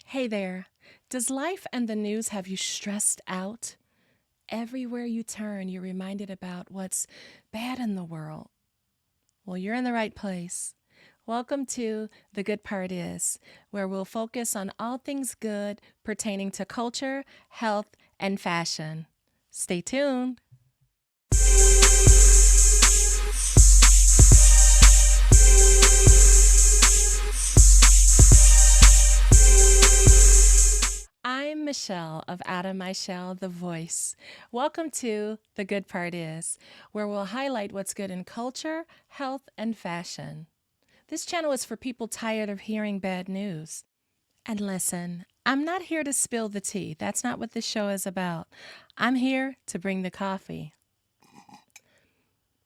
Hey there. Does life and the news have you stressed out? Everywhere you turn, you're reminded about what's bad in the world. Well, you're in the right place. Welcome to The Good Part Is, where we'll focus on all things good pertaining to culture, health, and fashion. Stay tuned. I'm Michelle of Out of My Shell, The Voice. Welcome to The Good Part Is, where we'll highlight what's good in culture, health, and fashion. This channel is for people tired of hearing bad news. And listen, I'm not here to spill the tea. That's not what this show is about. I'm here to bring the coffee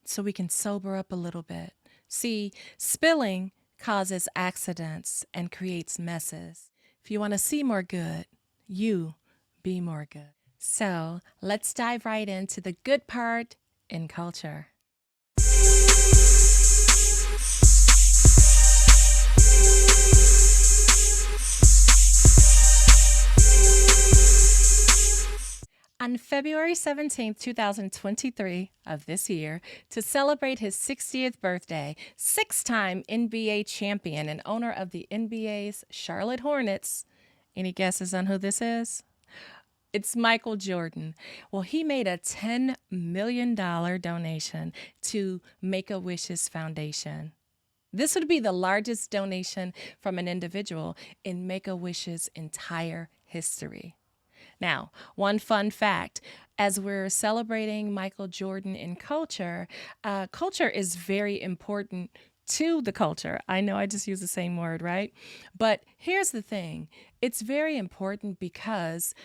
so we can sober up a little bit. See, spilling causes accidents and creates messes. If you want to see more good, you be more good. So let's dive right into the good part in culture. On February 17th, 2023 of this year, to celebrate his 60th birthday, six-time NBA champion and owner of the NBA's Charlotte Hornets. Any guesses on who this is? It's Michael Jordan. Well, he made a $10 million donation to Make-A-Wish's foundation. This would be the largest donation from an individual in Make-A-Wish's entire history. Now, one fun fact, as we're celebrating Michael Jordan in culture, culture is very important to the culture. I know I just used the same word, right? But here's the thing. It's very important because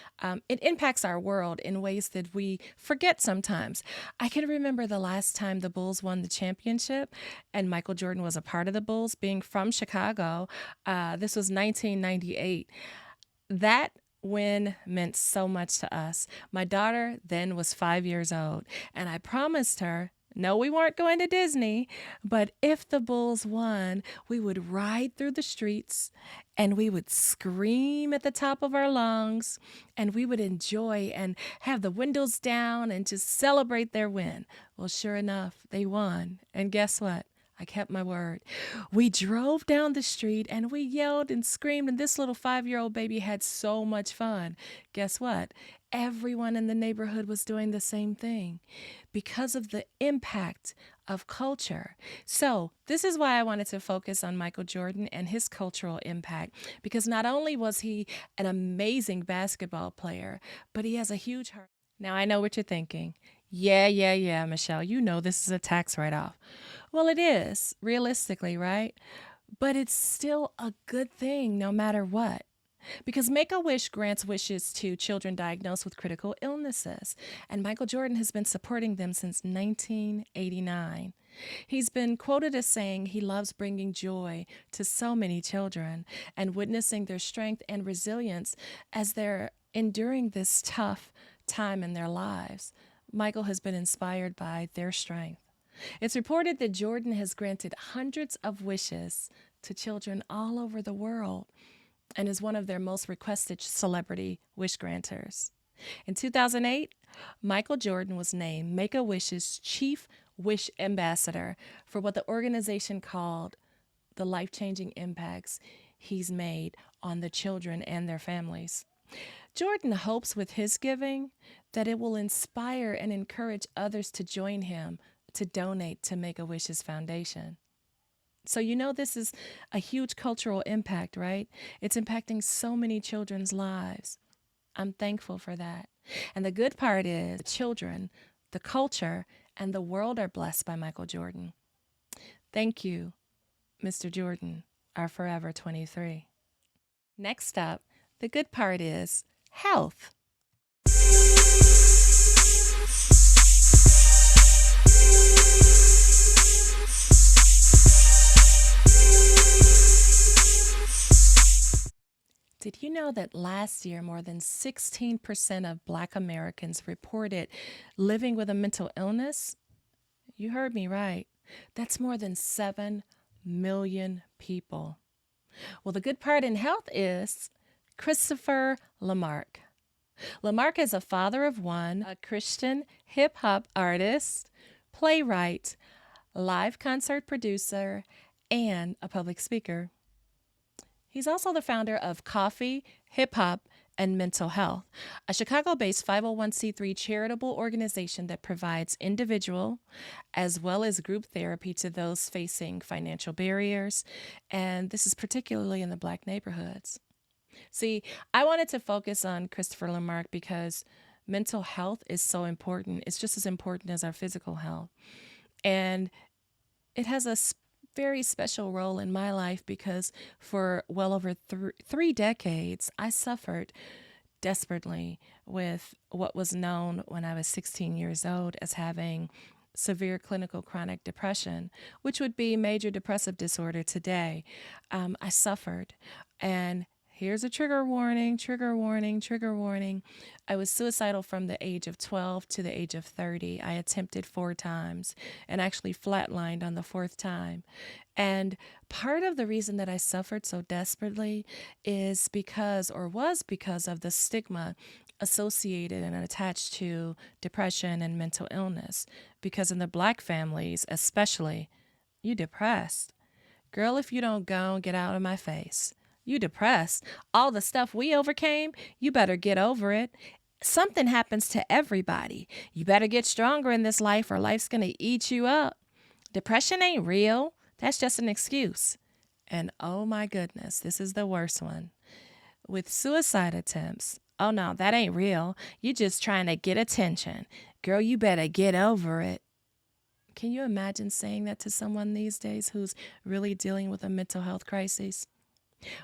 it impacts our world in ways that we forget sometimes. I can remember the last time the Bulls won the championship and Michael Jordan was a part of the Bulls, being from Chicago. This was 1998. That win meant so much to us. My daughter then was 5 years old, and I promised her, no, we weren't going to Disney, but if the Bulls won, we would ride through the streets and we would scream at the top of our lungs and we would enjoy and have the windows down and just celebrate their win. Well, sure enough, they won. And guess what? I kept my word. We drove down the street and we yelled and screamed, and this little 5-year-old baby had so much fun. Guess what? Everyone in the neighborhood was doing the same thing because of the impact of culture. So, this is why I wanted to focus on Michael Jordan and his cultural impact, because not only was he an amazing basketball player, but he has a huge heart. Now, I know what you're thinking. Yeah, Michelle, you know this is a tax write-off. Well, it is, realistically, right? But it's still a good thing no matter what. Because Make-A-Wish grants wishes to children diagnosed with critical illnesses, and Michael Jordan has been supporting them since 1989. He's been quoted as saying he loves bringing joy to so many children and witnessing their strength and resilience as they're enduring this tough time in their lives. Michael has been inspired by their strength. It's reported that Jordan has granted hundreds of wishes to children all over the world and is one of their most requested celebrity wish granters. In 2008, Michael Jordan was named Make-A-Wish's Chief Wish Ambassador for what the organization called the life-changing impacts he's made on the children and their families. Jordan hopes with his giving that it will inspire and encourage others to join him to donate to Make-A-Wish's foundation. So you know this is a huge cultural impact, right? It's impacting so many children's lives. I'm thankful for that. And the good part is the children, the culture, and the world are blessed by Michael Jordan. Thank you, Mr. Jordan, our Forever 23. Next up, the good part is health. Did you know that last year more than 16% of Black Americans reported living with a mental illness? You heard me right. That's more than 7 million people. Well, the good part in health is Christopher LeMark. LeMark is a father of one, a Christian hip-hop artist, playwright, live concert producer, and a public speaker. He's also the founder of Coffee, Hip Hop, and Mental Health, a Chicago-based 501c3 charitable organization that provides individual as well as group therapy to those facing financial barriers, and this is particularly in the Black neighborhoods. See, I wanted to focus on Christopher LeMark because mental health is so important. It's just as important as our physical health. And it has a very special role in my life because for well over three decades, I suffered desperately with what was known when I was 16 years old as having severe clinical chronic depression, which would be major depressive disorder today. I suffered, and here's a trigger warning, trigger warning, trigger warning. I was suicidal from the age of 12 to the age of 30. I attempted 4 times and actually flatlined on the 4th time. And part of the reason that I suffered so desperately is because, or was because of the stigma associated and attached to depression and mental illness. Because in the Black families, especially, you depressed. Girl, if you don't go and get out of my face. You depressed. All the stuff we overcame, you better get over it. Something happens to everybody. You better get stronger in this life or life's going to eat you up. Depression ain't real. That's just an excuse. And oh my goodness, this is the worst one. With suicide attempts, oh no, that ain't real. You just trying to get attention. Girl, you better get over it. Can you imagine saying that to someone these days who's really dealing with a mental health crisis?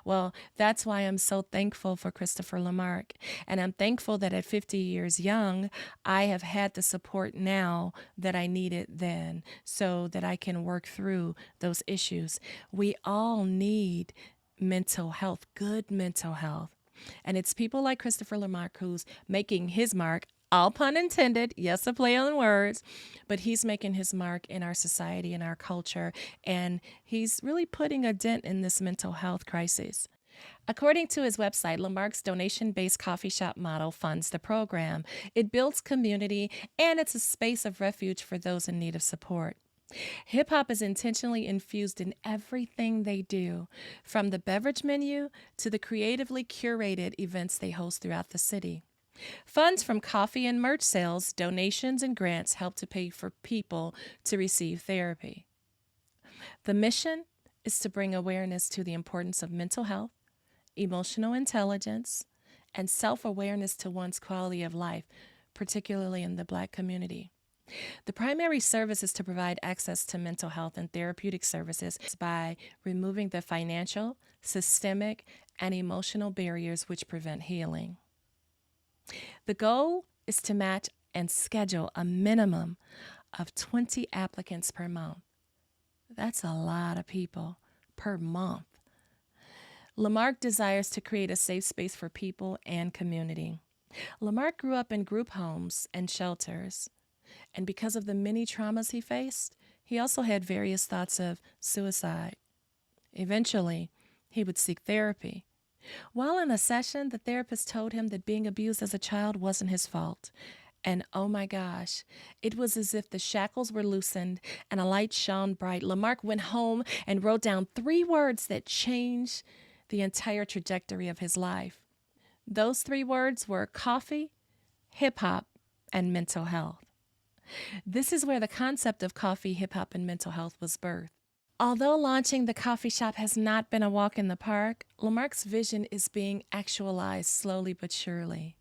Well, that's why I'm so thankful for Christopher LeMark. And I'm thankful that at 50 years young, I have had the support now that I needed then so that I can work through those issues. We all need mental health, good mental health. And it's people like Christopher LeMark who's making his mark, all pun intended, yes, a play on words, but he's making his mark in our society and our culture, and he's really putting a dent in this mental health crisis. According to his website, LeMark's donation-based coffee shop model funds the program. It builds community, and it's a space of refuge for those in need of support. Hip-hop is intentionally infused in everything they do, from the beverage menu to the creatively curated events they host throughout the city. Funds from coffee and merch sales, donations, and grants help to pay for people to receive therapy. The mission is to bring awareness to the importance of mental health, emotional intelligence, and self-awareness to one's quality of life, particularly in the Black community. The primary service is to provide access to mental health and therapeutic services by removing the financial, systemic, and emotional barriers which prevent healing. The goal is to match and schedule a minimum of 20 applicants per month. That's a lot of people per month. LeMark desires to create a safe space for people and community. LeMark grew up in group homes and shelters, and because of the many traumas he faced, he also had various thoughts of suicide. Eventually, he would seek therapy. While in a session, the therapist told him that being abused as a child wasn't his fault. And oh my gosh, it was as if the shackles were loosened and a light shone bright. LeMark went home and wrote down 3 words that changed the entire trajectory of his life. Those 3 words were coffee, hip-hop, and mental health. This is where the concept of coffee, hip-hop, and mental health was birthed. Although launching the coffee shop has not been a walk in the park, LeMark's vision is being actualized slowly but surely.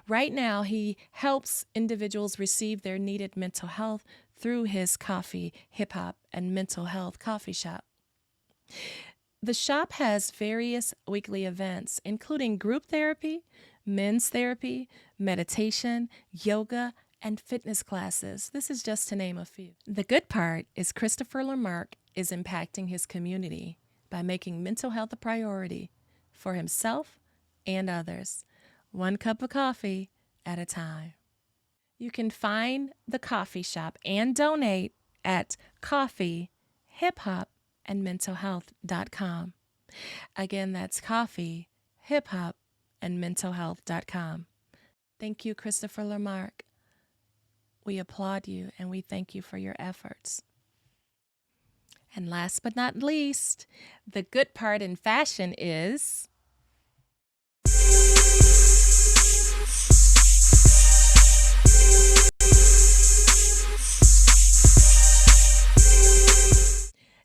Right now, he helps individuals receive their needed mental health through his coffee, hip-hop, and mental health coffee shop. The shop has various weekly events, including group therapy, men's therapy, meditation, yoga, and fitness classes. This is just to name a few. The good part is Christopher LeMark is impacting his community by making mental health a priority for himself and others, 1 cup of coffee at a time. You can find the coffee shop and donate at coffee, hiphop, and mentalhealth.com. Again, that's coffee, hiphop, and mentalhealth.com. Thank you, Christopher LeMark. We applaud you and we thank you for your efforts. And last but not least, the good part in fashion is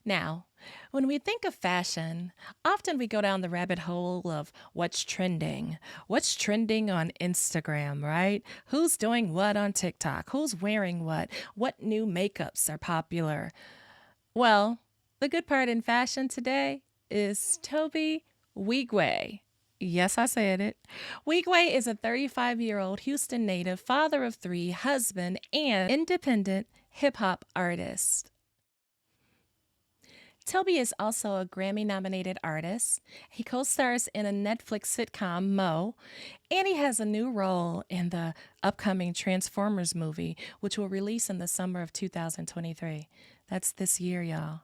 now, when we think of fashion, often we go down the rabbit hole of what's trending on Instagram, right? Who's doing what on TikTok? Who's wearing what new makeups are popular? Well, the good part in fashion today is Tobe Nwigwe. Yes, I said it. Nwigwe is a 35-year-old Houston native, father of 3, husband, and independent hip-hop artist. Tobe is also a Grammy-nominated artist. He co-stars in a Netflix sitcom, Mo, and he has a new role in the upcoming Transformers movie, which will release in the summer of 2023. That's this year, y'all.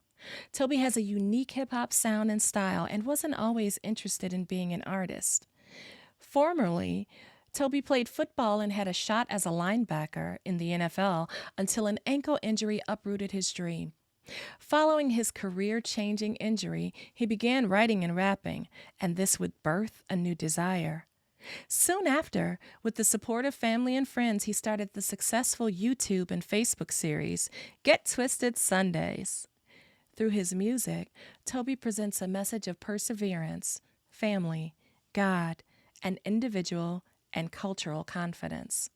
Tobe has a unique hip-hop sound and style and wasn't always interested in being an artist. Formerly, Tobe played football and had a shot as a linebacker in the NFL until an ankle injury uprooted his dream. Following his career-changing injury, he began writing and rapping, and this would birth a new desire. Soon after, with the support of family and friends, he started the successful YouTube and Facebook series, Get Twisted Sundays. Through his music, Tobe presents a message of perseverance, family, God, and individual and cultural confidence.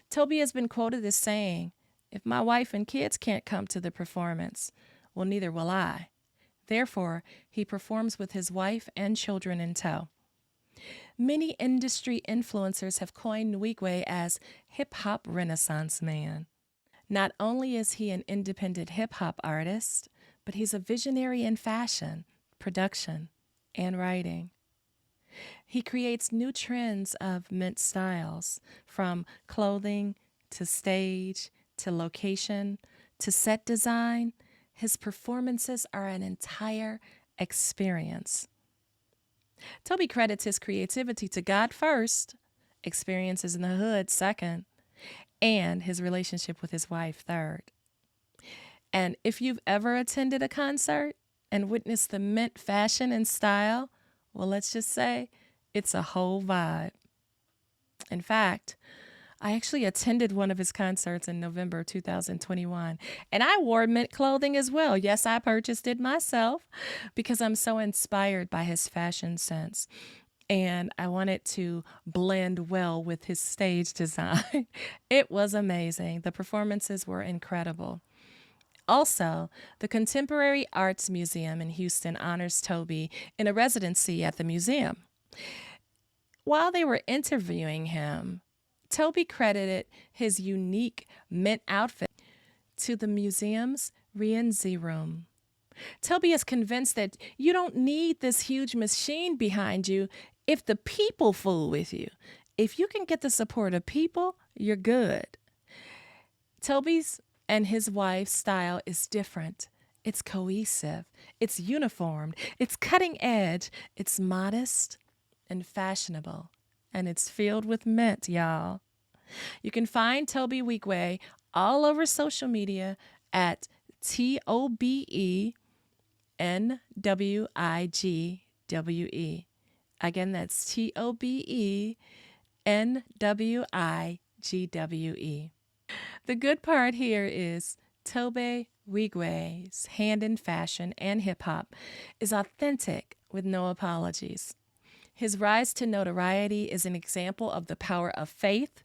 Tobe has been quoted as saying, "If my wife and kids can't come to the performance, well, neither will I." Therefore, he performs with his wife and children in tow. Many industry influencers have coined Nwigwe as hip-hop renaissance man. Not only is he an independent hip-hop artist, but he's a visionary in fashion, production, and writing. He creates new trends of mint styles, from clothing to stage to location to set design. His performances are an entire experience. Tobe credits his creativity to God first, experiences in the hood second, and his relationship with his wife third. And if you've ever attended a concert and witnessed the mint fashion and style, well, let's just say it's a whole vibe. In fact, I actually attended one of his concerts in November 2021, and I wore mint clothing as well. Yes, I purchased it myself because I'm so inspired by his fashion sense, and I wanted to blend well with his stage design. It was amazing. The performances were incredible. Also, the Contemporary Arts Museum in Houston honors Tobe in a residency at the museum. While they were interviewing him, Tobe credited his unique mint outfit to the museum's Rienzi room. Tobe is convinced that you don't need this huge machine behind you if the people fool with you. If you can get the support of people, you're good. Tobe's and his wife's style is different. It's cohesive. It's uniformed. It's cutting edge. It's modest and fashionable. And it's filled with mint, y'all. You can find Tobe Nwigwe all over social media at TOBE NWIGWE. Again, that's TOBE NWIGWE. The good part here is Tobe Nwigwe's hand in fashion and hip-hop is authentic with no apologies. His rise to notoriety is an example of the power of faith,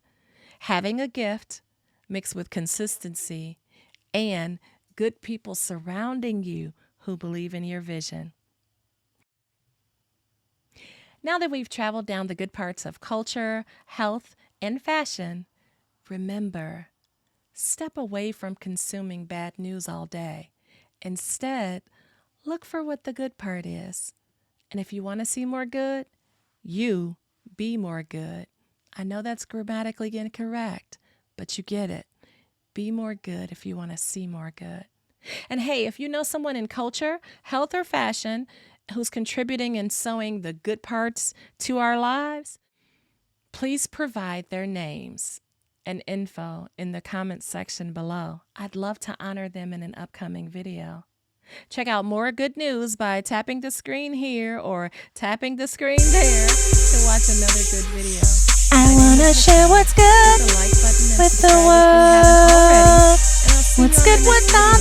having a gift mixed with consistency, and good people surrounding you who believe in your vision. Now that we've traveled down the good parts of culture, health, and fashion, remember, step away from consuming bad news all day. Instead, look for what the good part is. And if you want to see more good, you be more good. I know that's grammatically incorrect, but you get it. Be more good if you want to see more good. And hey, if you know someone in culture, health, or fashion, who's contributing and sewing the good parts to our lives, please provide their names and info in the comments section below. I'd love to honor them in an upcoming video. Check out more good news by tapping the screen here or tapping the screen there to watch another good video. I wanna share what's good Hit the like button and with the subscribe if you haven't already. world. And I'll see What's you on good the next with all